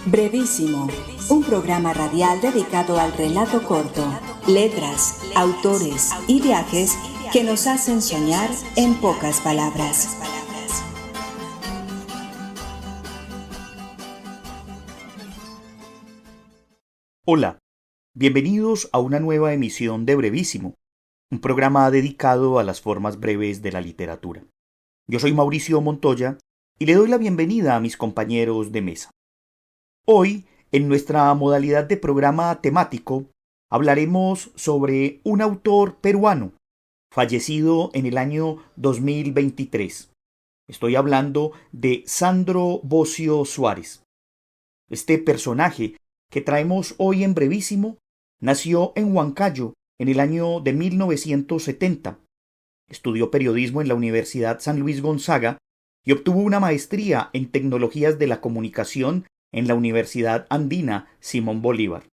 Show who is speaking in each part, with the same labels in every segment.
Speaker 1: Brevísimo, un programa radial dedicado al relato corto, letras, autores y viajes que nos hacen soñar en pocas palabras.
Speaker 2: Hola, bienvenidos a una nueva emisión de Brevísimo, un programa dedicado a las formas breves de la literatura. Yo soy Mauricio Montoya y le doy la bienvenida a mis compañeros de mesa. Hoy, en nuestra modalidad de programa temático, hablaremos sobre un autor peruano, fallecido en el año 2023. Estoy hablando de Sandro Bocio Suárez. Este personaje que traemos hoy en Brevísimo nació en Huancayo en el año de 1970. Estudió periodismo en la Universidad San Luis Gonzaga y obtuvo una maestría en tecnologías de la comunicación en la Universidad Andina Simón Bolívar.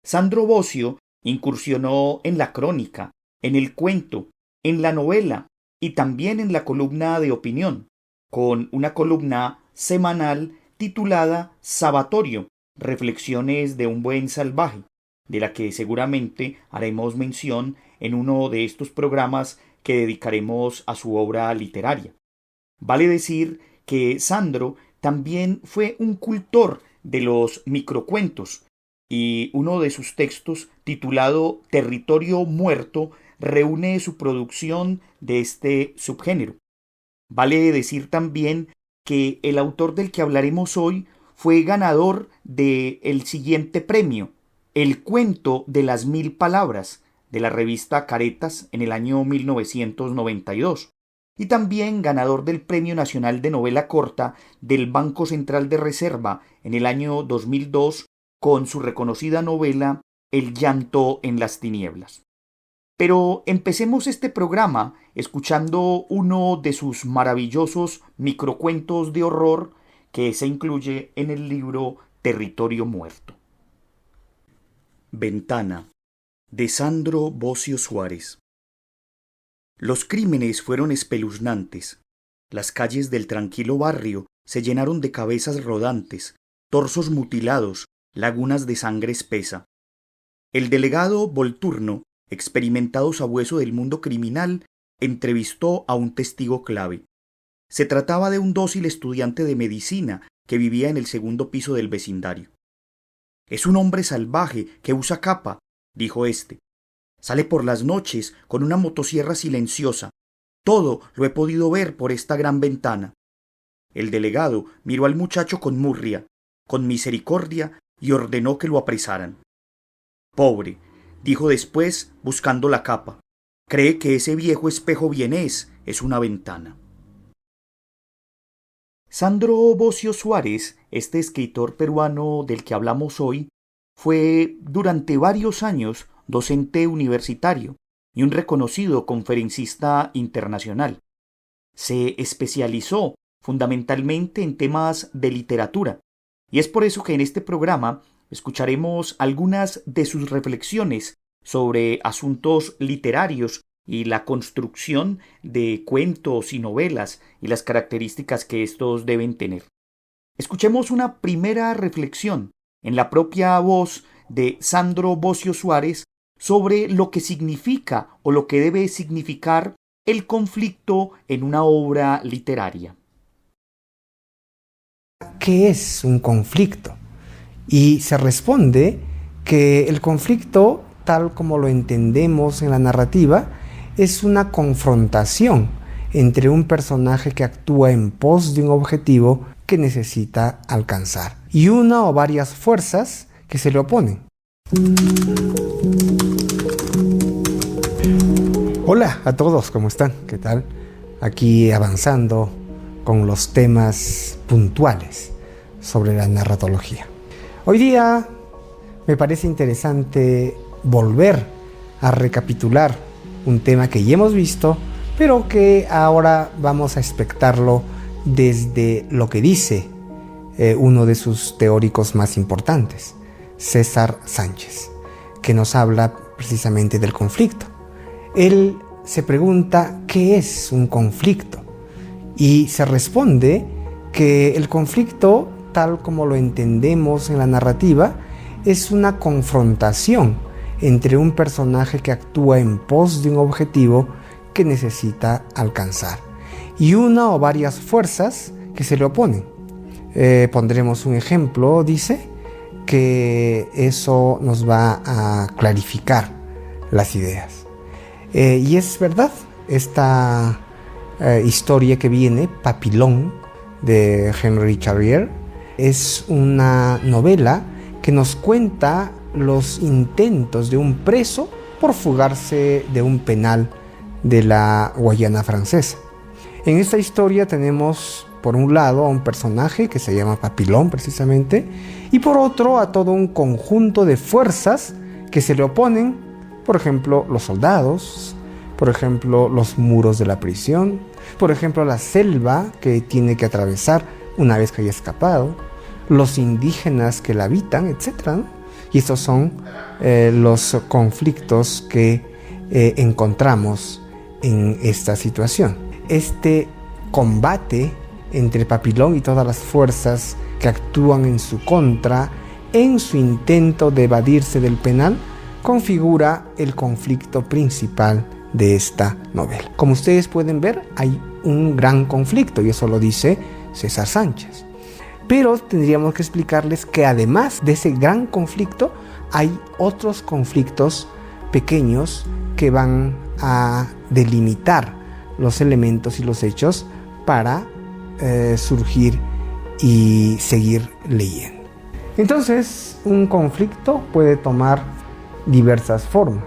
Speaker 2: Sandro Bocio incursionó en la crónica, en el cuento, en la novela y también en la columna de opinión, con una columna semanal titulada Sabatorio, Reflexiones de un buen salvaje, de la que seguramente haremos mención en uno de estos programas que dedicaremos a su obra literaria. Vale decir que Sandro también fue un cultor de los microcuentos, y uno de sus textos, titulado Territorio Muerto, reúne su producción de este subgénero. Vale decir también que el autor del que hablaremos hoy fue ganador del siguiente premio, el cuento de las 1000 palabras, de la revista Caretas en el año 1992, y también ganador del Premio Nacional de Novela Corta del Banco Central de Reserva en el año 2002 con su reconocida novela El llanto en las tinieblas. Pero empecemos este programa escuchando uno de sus maravillosos microcuentos de horror que se incluye en el libro Territorio Muerto. Ventana, de Sandro Bocio Suárez. Los crímenes fueron espeluznantes. Las calles del tranquilo barrio se llenaron de cabezas rodantes, torsos mutilados, lagunas de sangre espesa. El delegado Volturno, experimentado sabueso del mundo criminal, entrevistó a un testigo clave. Se trataba de un dócil estudiante de medicina que vivía en el segundo piso del vecindario. «Es un hombre salvaje que usa capa», dijo éste. «Sale por las noches con una motosierra silenciosa. Todo lo he podido ver por esta gran ventana». El delegado miró al muchacho con murria, con misericordia, y ordenó que lo apresaran. «Pobre», dijo después, buscando la capa. «Cree que ese viejo espejo vienés es una ventana». Sandro Bocio Suárez, este escritor peruano del que hablamos hoy, fue durante varios años docente universitario y un reconocido conferencista internacional. Se especializó fundamentalmente en temas de literatura, y es por eso que en este programa escucharemos algunas de sus reflexiones sobre asuntos literarios y la construcción de cuentos y novelas y las características que estos deben tener. Escuchemos una primera reflexión en la propia voz de Sandro Bocio Suárez sobre lo que significa o lo que debe significar el conflicto en una obra literaria.
Speaker 3: ¿Qué es un conflicto? Y se responde que el conflicto, tal como lo entendemos en la narrativa, es una confrontación entre un personaje que actúa en pos de un objetivo que necesita alcanzar y una o varias fuerzas que se le oponen. Hola a todos, ¿cómo están? ¿Qué tal? Aquí avanzando con los temas puntuales sobre la narratología. Hoy día me parece interesante volver a recapitular un tema que ya hemos visto, pero que ahora vamos a expectarlo desde lo que dice uno de sus teóricos más importantes, César Sánchez, que nos habla precisamente del conflicto. Él se pregunta ¿qué es un conflicto? Y se responde que el conflicto, tal como lo entendemos en la narrativa, es una confrontación entre un personaje que actúa en pos de un objetivo que necesita alcanzar y una o varias fuerzas que se le oponen. Pondremos un ejemplo, dice, que eso nos va a clarificar las ideas. Y es verdad, esta historia que viene, Papillon, de Henry Charrier, es una novela que nos cuenta los intentos de un preso por fugarse de un penal de la Guayana francesa. En esta historia tenemos por un lado a un personaje que se llama Papillon precisamente, y por otro a todo un conjunto de fuerzas que se le oponen, por ejemplo los soldados, por ejemplo los muros de la prisión, por ejemplo la selva que tiene que atravesar una vez que haya escapado, los indígenas que la habitan, etc. Y estos son los conflictos que encontramos en esta situación. Este combate entre Papillon y todas las fuerzas que actúan en su contra en su intento de evadirse del penal configura el conflicto principal de esta novela. Como ustedes pueden ver, hay un gran conflicto y eso lo dice César Sánchez. Pero tendríamos que explicarles que además de ese gran conflicto hay otros conflictos pequeños que van a delimitar los elementos y los hechos para surgir y seguir leyendo. Entonces, un conflicto puede tomar diversas formas.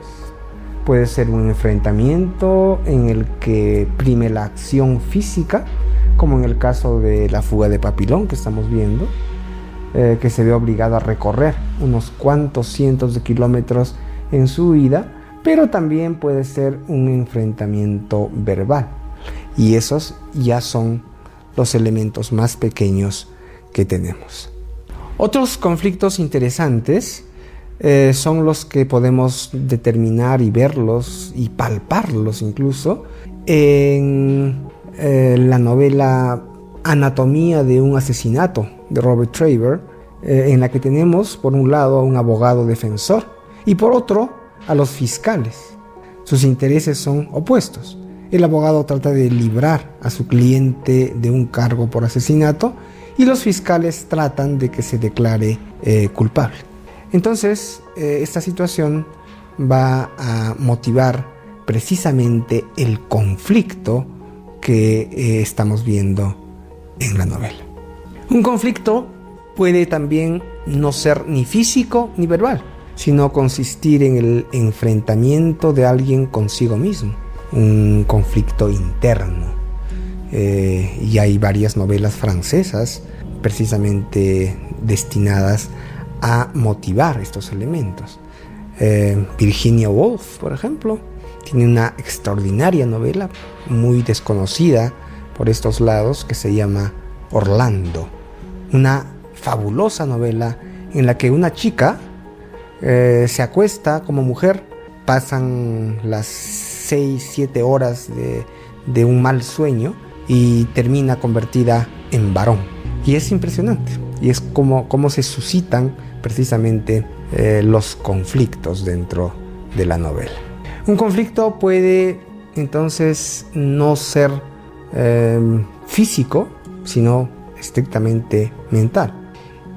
Speaker 3: Puede ser un enfrentamiento en el que prime la acción física, como en el caso de la fuga de Papillon que estamos viendo, que se ve obligado a recorrer unos cuantos cientos de kilómetros en su huida, pero también puede ser un enfrentamiento verbal. Y esos ya son los elementos más pequeños que tenemos. Otros conflictos interesantes son los que podemos determinar y verlos y palparlos incluso en la novela Anatomía de un asesinato de Robert Traver, en la que tenemos por un lado a un abogado defensor y por otro a los fiscales. Sus intereses son opuestos. El abogado trata de librar a su cliente de un cargo por asesinato y los fiscales tratan de que se declare culpable. Entonces, esta situación va a motivar precisamente el conflicto que estamos viendo en la novela. Un conflicto puede también no ser ni físico ni verbal, sino consistir en el enfrentamiento de alguien consigo mismo, un conflicto interno. Y hay varias novelas francesas precisamente destinadas a motivar estos elementos. Virginia Woolf, por ejemplo, tiene una extraordinaria novela muy desconocida por estos lados que se llama Orlando, una fabulosa novela en la que una chica se acuesta como mujer, pasan las 6-7 horas de un mal sueño y termina convertida en varón. Y es impresionante, y es como se suscitan precisamente los conflictos dentro de la novela. Un conflicto puede entonces no ser físico, sino estrictamente mental.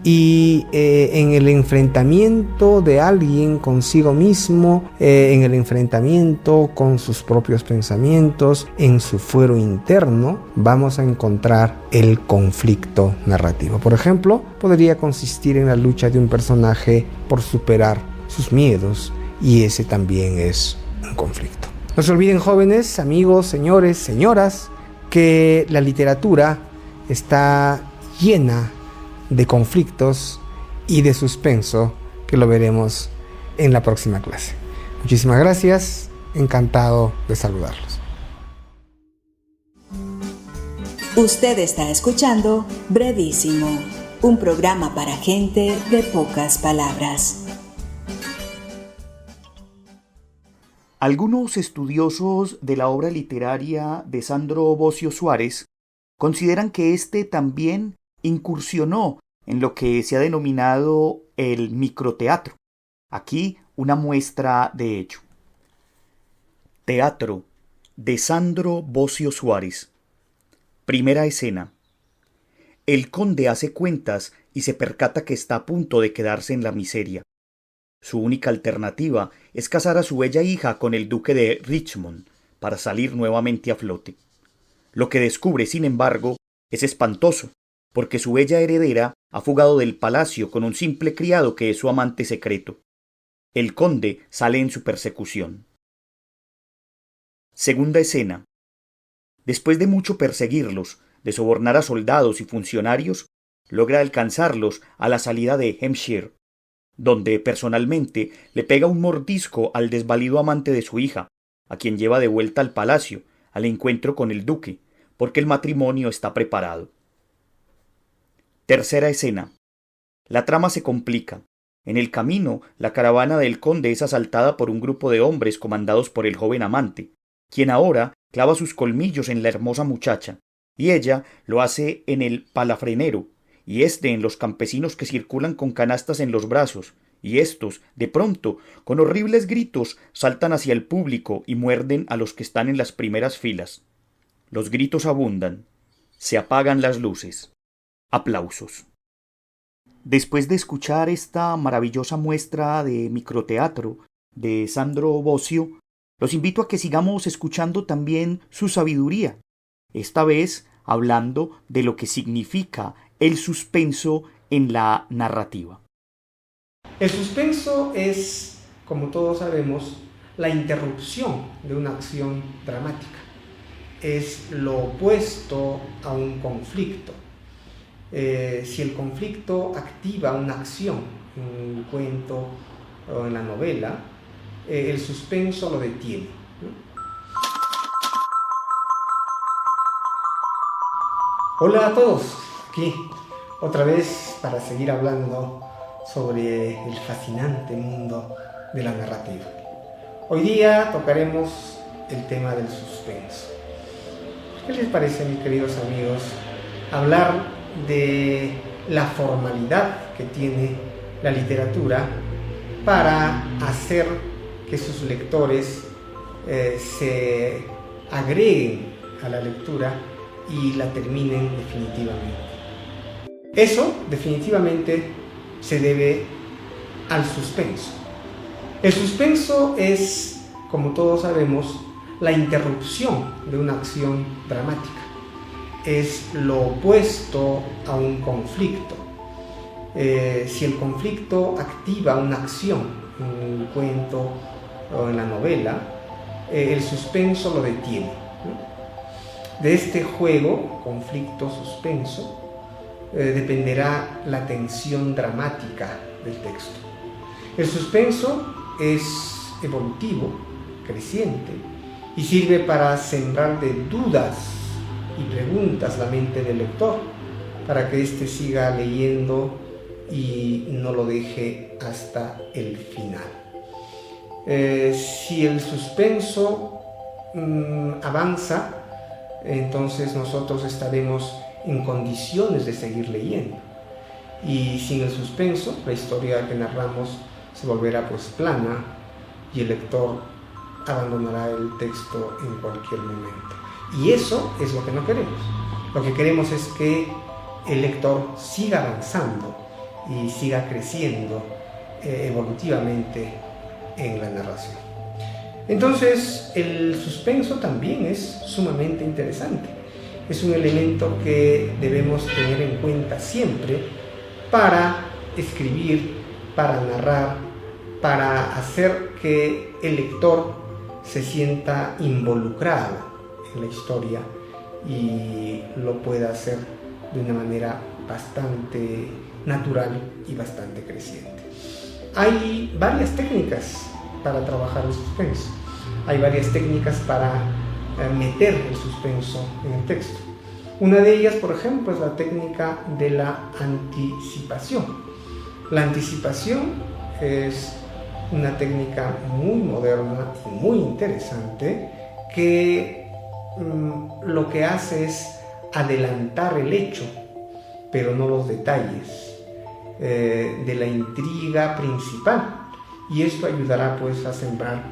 Speaker 3: Y en el enfrentamiento de alguien consigo mismo, en el enfrentamiento con sus propios pensamientos, en su fuero interno, vamos a encontrar el conflicto narrativo. Por ejemplo, podría consistir en la lucha de un personaje por superar sus miedos, y ese también es un conflicto. No se olviden, jóvenes, amigos, señores, señoras, que la literatura está llena de conflictos y de suspenso, que lo veremos en la próxima clase. Muchísimas gracias, encantado de saludarlos.
Speaker 1: Usted está escuchando Brevísimo, un programa para gente de pocas palabras.
Speaker 2: Algunos estudiosos de la obra literaria de Sandro Bocio Suárez consideran que este también incursionó en lo que se ha denominado el microteatro. Aquí una muestra de ello. Teatro de Sandro Bocio Suárez. Primera escena. El conde hace cuentas y se percata que está a punto de quedarse en la miseria. Su única alternativa es casar a su bella hija con el duque de Richmond para salir nuevamente a flote. Lo que descubre, sin embargo, es espantoso, porque su bella heredera ha fugado del palacio con un simple criado que es su amante secreto. El conde sale en su persecución. Segunda escena. Después de mucho perseguirlos, de sobornar a soldados y funcionarios, logra alcanzarlos a la salida de Hampshire, donde personalmente le pega un mordisco al desvalido amante de su hija, a quien lleva de vuelta al palacio, al encuentro con el duque, porque el matrimonio está preparado. Tercera escena. La trama se complica. En el camino, la caravana del conde es asaltada por un grupo de hombres comandados por el joven amante, quien ahora clava sus colmillos en la hermosa muchacha, y ella lo hace en el palafrenero, y éste en los campesinos que circulan con canastas en los brazos, y éstos, de pronto, con horribles gritos, saltan hacia el público y muerden a los que están en las primeras filas. Los gritos abundan. Se apagan las luces. Aplausos. Después de escuchar esta maravillosa muestra de microteatro de Sandro Bocio, los invito a que sigamos escuchando también su sabiduría, esta vez hablando de lo que significa el suspenso en la narrativa.
Speaker 3: El suspenso es, como todos sabemos, la interrupción de una acción dramática. Es lo opuesto a un conflicto. Si el conflicto activa una acción en el cuento o en la novela, el suspenso lo detiene, ¿no? Hola a todos, aquí otra vez para seguir hablando sobre el fascinante mundo de la narrativa. Hoy día tocaremos el tema del suspenso. ¿Qué les parece, mis queridos amigos, hablar de la formalidad que tiene la literatura para hacer que sus lectores se agreguen a la lectura y la terminen definitivamente? Eso definitivamente se debe al suspenso. El suspenso es, como todos sabemos, la interrupción de una acción dramática. Es lo opuesto a un conflicto. Si el conflicto activa una acción en el cuento o en la novela, el suspenso lo detiene, ¿no? De este juego, conflicto-suspenso, dependerá la tensión dramática del texto. El suspenso es evolutivo, creciente, y sirve para sembrar de dudas y preguntas la mente del lector, para que éste siga leyendo y no lo deje hasta el final. Si el suspenso avanza, entonces nosotros estaremos en condiciones de seguir leyendo. Y sin el suspenso, la historia que narramos se volverá pues plana y el lector abandonará el texto en cualquier momento. Y eso es lo que no queremos. Lo que queremos es que el lector siga avanzando y siga creciendo evolutivamente en la narración. Entonces, el suspenso también es sumamente interesante. Es un elemento que debemos tener en cuenta siempre para escribir, para narrar, para hacer que el lector se sienta involucrado en la historia y lo pueda hacer de una manera bastante natural y bastante creciente. Hay varias técnicas para trabajar el suspenso. Hay varias técnicas para meter el suspenso en el texto. Una de ellas, por ejemplo, es la técnica de la anticipación. La anticipación es una técnica muy moderna y muy interesante que lo que hace es adelantar el hecho, pero no los detalles. de la intriga principal, y esto ayudará pues a sembrar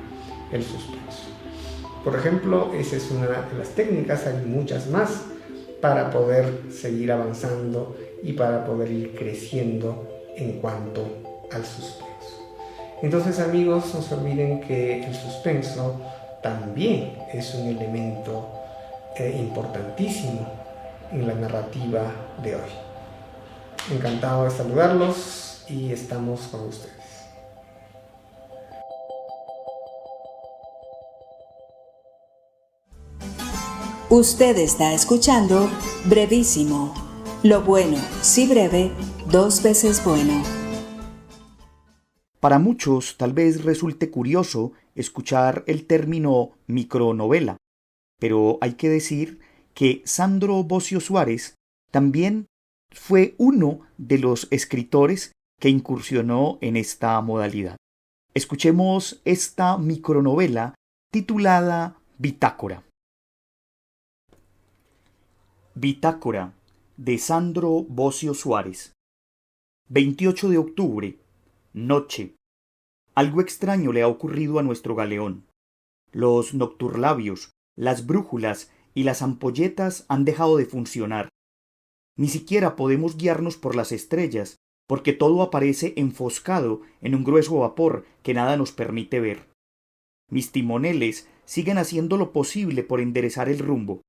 Speaker 3: el suspenso. Por ejemplo, esa es una de las técnicas, hay muchas más para poder seguir avanzando y para poder ir creciendo en cuanto al suspenso. Entonces, amigos, no se olviden que el suspenso también es un elemento importantísimo en la narrativa de hoy. Encantado de saludarlos y estamos con ustedes.
Speaker 1: Usted está escuchando Brevísimo. Lo bueno, si breve, 2 veces bueno.
Speaker 2: Para muchos tal vez resulte curioso escuchar el término micronovela, pero hay que decir que Sandro Bossio Suárez también fue uno de los escritores que incursionó en esta modalidad. Escuchemos esta micronovela titulada Bitácora. Bitácora, de Sandro Bossio Suárez. 28 de octubre, noche. Algo extraño le ha ocurrido a nuestro galeón. Los nocturlabios, las brújulas y las ampolletas han dejado de funcionar. Ni siquiera podemos guiarnos por las estrellas, porque todo aparece enfoscado en un grueso vapor que nada nos permite ver. Mis timoneles siguen haciendo lo posible por enderezar el rumbo,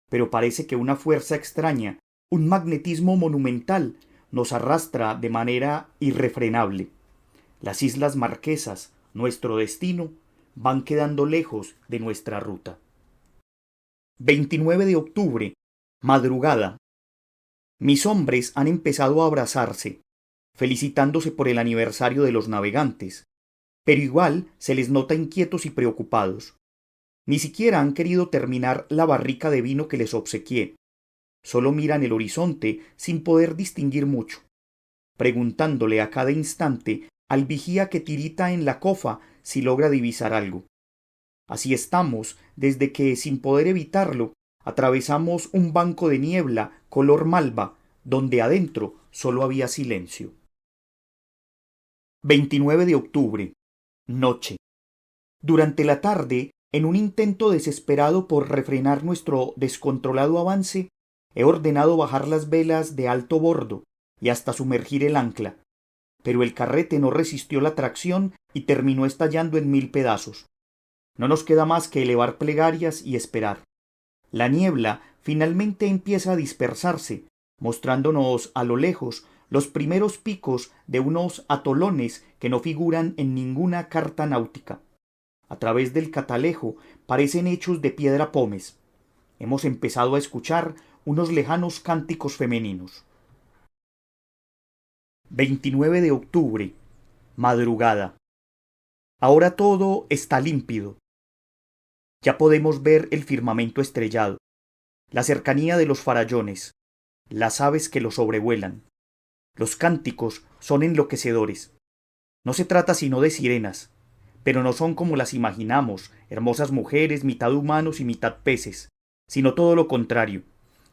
Speaker 2: pero parece que una fuerza extraña, un magnetismo monumental, nos arrastra de manera irrefrenable. Las Islas Marquesas, nuestro destino, van quedando lejos de nuestra ruta. 29 de octubre, madrugada. Mis hombres han empezado a abrazarse, felicitándose por el aniversario de los navegantes, pero igual se les nota inquietos y preocupados. Ni siquiera han querido terminar la barrica de vino que les obsequié. Solo miran el horizonte sin poder distinguir mucho, preguntándole a cada instante al vigía que tirita en la cofa si logra divisar algo. Así estamos desde que, sin poder evitarlo, atravesamos un banco de niebla color malva, donde adentro solo había silencio. 29 de octubre, noche. Durante la tarde, en un intento desesperado por refrenar nuestro descontrolado avance, he ordenado bajar las velas de alto bordo y hasta sumergir el ancla, pero el carrete no resistió la tracción y terminó estallando en 1000 pedazos. No nos queda más que elevar plegarias y esperar. La niebla finalmente empieza a dispersarse, mostrándonos a lo lejos los primeros picos de unos atolones que no figuran en ninguna carta náutica. A través del catalejo parecen hechos de piedra pómez. Hemos empezado a escuchar unos lejanos cánticos femeninos. 29 de octubre, madrugada. Ahora todo está límpido. Ya podemos ver el firmamento estrellado, la cercanía de los farallones, las aves que lo sobrevuelan. Los cánticos son enloquecedores. No se trata sino de sirenas, pero no son como las imaginamos, hermosas mujeres, mitad humanos y mitad peces, sino todo lo contrario,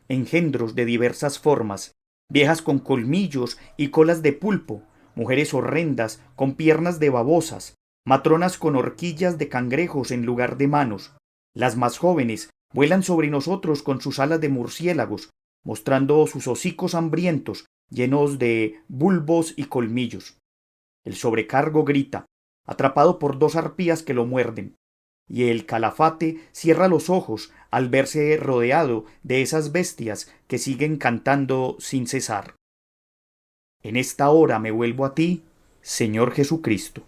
Speaker 2: engendros de diversas formas, viejas con colmillos y colas de pulpo, mujeres horrendas con piernas de babosas, matronas con horquillas de cangrejos en lugar de manos. Las más jóvenes vuelan sobre nosotros con sus alas de murciélagos, mostrando sus hocicos hambrientos, llenos de bulbos y colmillos. El sobrecargo grita, atrapado por 2 arpías que lo muerden, y el calafate cierra los ojos al verse rodeado de esas bestias que siguen cantando sin cesar. En esta hora me vuelvo a ti, Señor Jesucristo.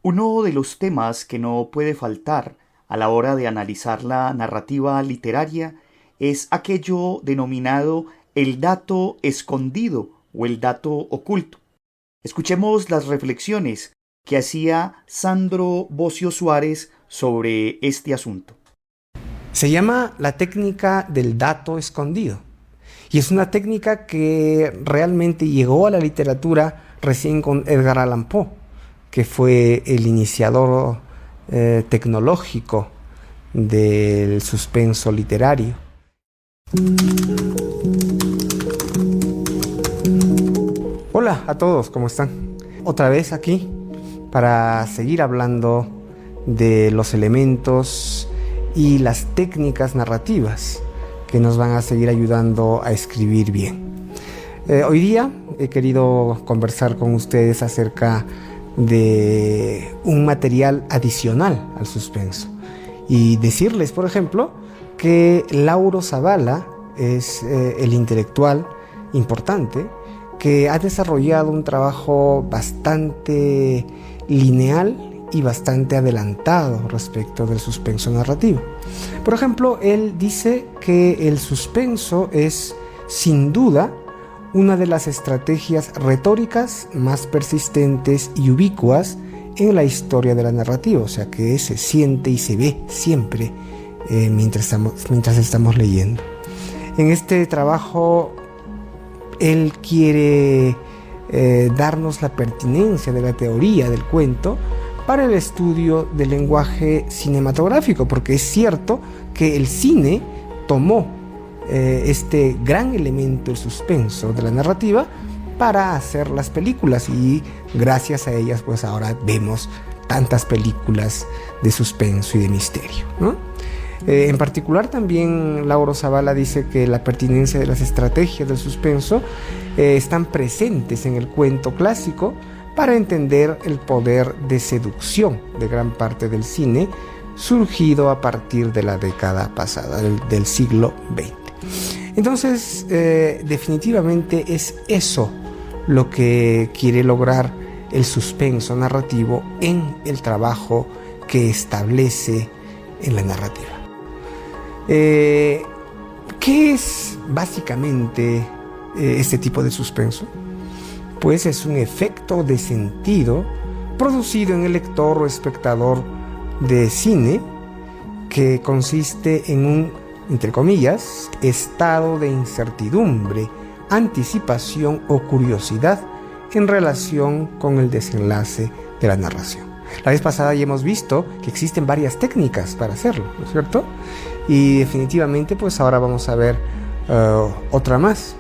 Speaker 2: Uno de los temas que no puede faltar a la hora de analizar la narrativa literaria es aquello denominado el dato escondido o el dato oculto. Escuchemos las reflexiones que hacía Sandro Bossio Suárez sobre este asunto.
Speaker 3: Se llama la técnica del dato escondido. Y es una técnica que realmente llegó a la literatura recién con Edgar Allan Poe, que fue el iniciador tecnológico del suspenso literario. Hola a todos, ¿cómo están? Otra vez aquí para seguir hablando de los elementos y las técnicas narrativas que nos van a seguir ayudando a escribir bien. Hoy día he querido conversar con ustedes acerca de un material adicional al suspenso y decirles, por ejemplo, que Lauro Zavala es el intelectual importante que ha desarrollado un trabajo bastante lineal y bastante adelantado respecto del suspenso narrativo. Por ejemplo, él dice que el suspenso es, sin duda, una de las estrategias retóricas más persistentes y ubicuas en la historia de la narrativa, o sea que se siente y se ve siempre mientras estamos leyendo. En este trabajo él quiere darnos la pertinencia de la teoría del cuento para el estudio del lenguaje cinematográfico, porque es cierto que el cine tomó este gran elemento, el suspenso de la narrativa, para hacer las películas, y gracias a ellas pues ahora vemos tantas películas de suspenso y de misterio, ¿no? En particular también Lauro Zavala dice que la pertinencia de las estrategias del suspenso están presentes en el cuento clásico para entender el poder de seducción de gran parte del cine surgido a partir de la década pasada, del siglo XX. Entonces, definitivamente es eso lo que quiere lograr el suspenso narrativo en el trabajo que establece en la narrativa. ¿Qué es básicamente este tipo de suspenso? Pues es un efecto de sentido producido en el lector o espectador de cine que consiste en un, entre comillas, estado de incertidumbre, anticipación o curiosidad en relación con el desenlace de la narración. La vez pasada ya hemos visto que existen varias técnicas para hacerlo, ¿no es cierto? Y definitivamente pues ahora vamos a ver otra más.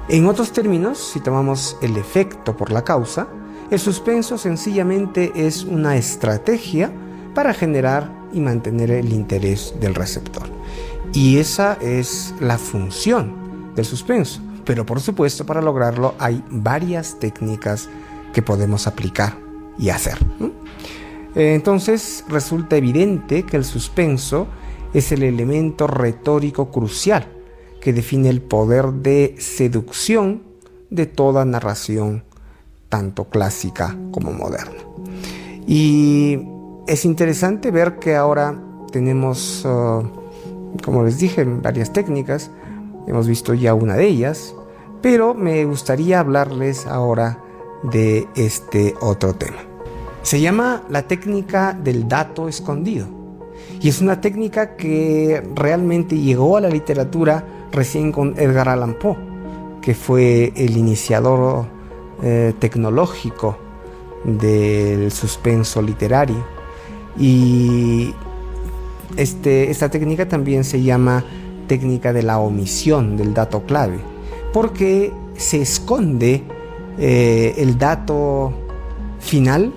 Speaker 3: En otros términos, si tomamos el efecto por la causa, el suspenso sencillamente es una estrategia para generar y mantener el interés del receptor. Y esa es la función del suspenso. Pero por supuesto, para lograrlo hay varias técnicas que podemos aplicar y hacer, ¿no? Entonces resulta evidente que el suspenso es el elemento retórico crucial que define el poder de seducción de toda narración, tanto clásica como moderna. Y es interesante ver que ahora tenemos, como les dije, varias técnicas. Hemos visto ya una de ellas, pero me gustaría hablarles ahora de este otro tema. Se llama la técnica del dato escondido, y es una técnica que realmente llegó a la literatura recién con Edgar Allan Poe, que fue el iniciador tecnológico del suspenso literario. Y esta técnica también se llama técnica de la omisión del dato clave, porque se esconde el dato final.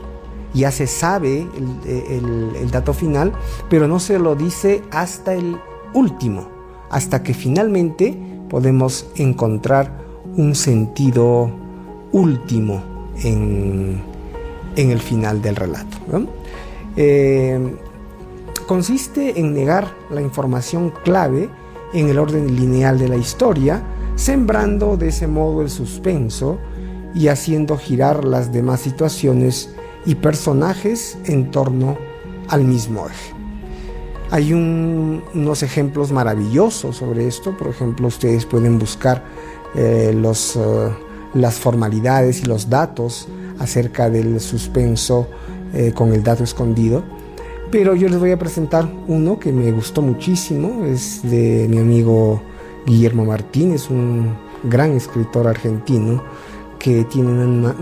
Speaker 3: Ya se sabe el dato final, pero no se lo dice hasta el último, hasta que finalmente podemos encontrar un sentido último en el final del relato, ¿no? Consiste en negar la información clave en el orden lineal de la historia, sembrando de ese modo el suspenso y haciendo girar las demás situaciones y personajes en torno al mismo eje. Hay unos ejemplos maravillosos sobre esto. Por ejemplo, ustedes pueden buscar las formalidades y los datos acerca del suspenso con el dato escondido, pero yo les voy a presentar uno que me gustó muchísimo. Es de mi amigo Guillermo Martínez, un gran escritor argentino que tiene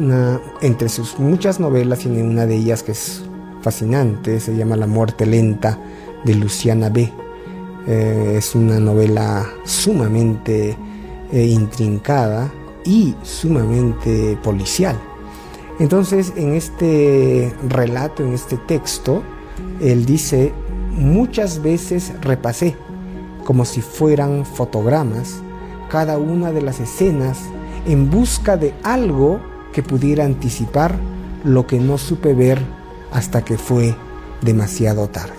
Speaker 3: entre sus muchas novelas, tiene una de ellas que es fascinante, se llama La muerte lenta, de Luciana B. Es una novela sumamente intrincada y sumamente policial. Entonces, en este relato, en este texto, él dice: muchas veces repasé, como si fueran fotogramas, cada una de las escenas en busca de algo que pudiera anticipar lo que no supe ver hasta que fue demasiado tarde.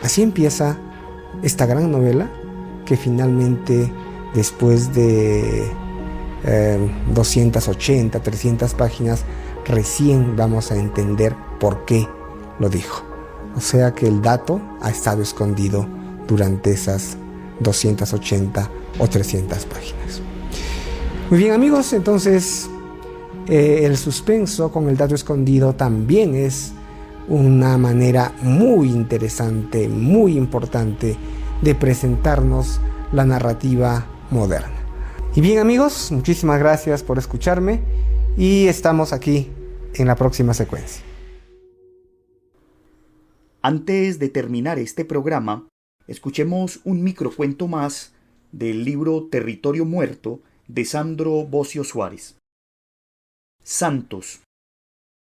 Speaker 3: Así empieza esta gran novela que finalmente, después de 280, 300 páginas, recién vamos a entender por qué lo dijo. O sea que el dato ha estado escondido durante esas 280 o 300 páginas. Muy bien, amigos, entonces el suspenso con el dato escondido también es una manera muy interesante, muy importante de presentarnos la narrativa moderna. Y bien, amigos, muchísimas gracias por escucharme y estamos aquí en la próxima secuencia.
Speaker 2: Antes de terminar este programa, escuchemos un microcuento más del libro Territorio Muerto de Sandro Bocio Suárez. Santos.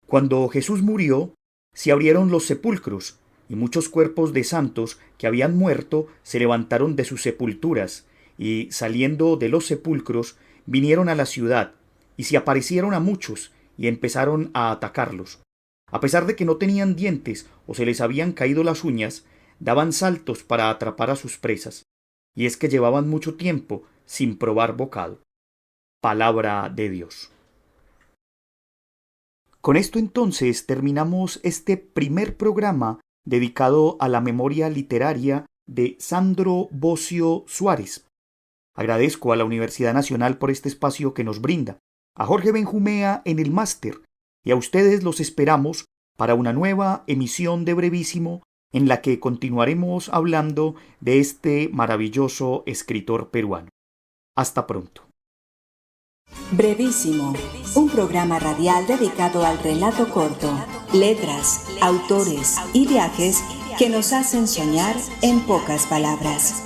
Speaker 2: Cuando Jesús murió, se abrieron los sepulcros, y muchos cuerpos de santos que habían muerto se levantaron de sus sepulturas, y saliendo de los sepulcros vinieron a la ciudad, y se aparecieron a muchos, y empezaron a atacarlos. A pesar de que no tenían dientes o se les habían caído las uñas, daban saltos para atrapar a sus presas, y es que llevaban mucho tiempo sin probar bocado. Palabra de Dios. Con esto entonces terminamos este primer programa dedicado a la memoria literaria de Sandro Bocio Suárez. Agradezco a la Universidad Nacional por este espacio que nos brinda, a Jorge Benjumea en el máster, y a ustedes los esperamos para una nueva emisión de Brevísimo en la que continuaremos hablando de este maravilloso escritor peruano. Hasta pronto.
Speaker 1: Brevísimo, un programa radial dedicado al relato corto, letras, autores y viajes que nos hacen soñar en pocas palabras.